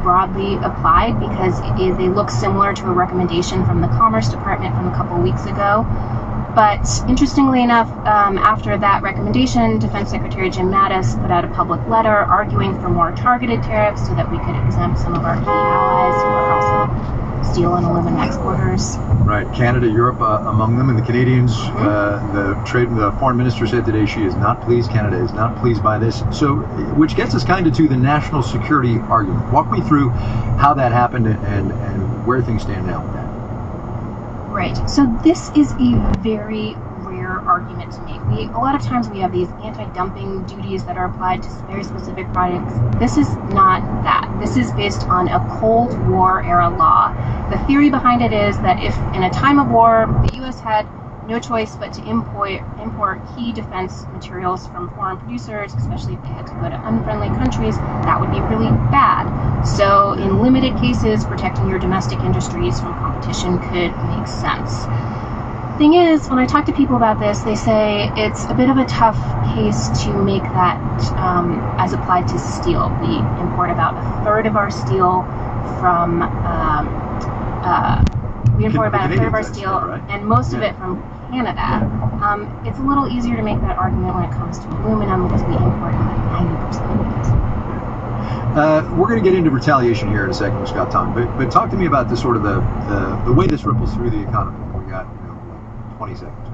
broadly applied because they look similar to a recommendation from the Commerce Department from a couple weeks ago. But interestingly enough, after that recommendation, Defense Secretary Jim Mattis put out a public letter arguing for more targeted tariffs so that we could exempt some of our key allies who are also steel and aluminum exporters. Right, Canada, Europe among them, and the Canadians. The foreign minister said today she is not pleased. Canada is not pleased by this. So, which gets us kind of to the national security argument. Walk me through how that happened and where things stand now with that. Right. So this is a very rare argument to make. A lot of times we have these anti-dumping duties that are applied to very specific products. This is not that. This is based on a Cold War era law. The theory behind it is that if in a time of war the U.S. had no choice but to import key defense materials from foreign producers, especially if they had to go to unfriendly countries, that would be really bad. So in limited cases, protecting your domestic industries from competition could make sense. Thing is, when I talk to people about this, they say it's a bit of a tough case to make that as applied to steel. We import about a third of our steel from right? And most of it from Canada. It's a little easier to make that argument when it comes to aluminum because we import about 90% of it. We're going to get into retaliation here in a second with Scott Tong, but talk to me about the sort of the way this ripples through the economy. We got 20 seconds.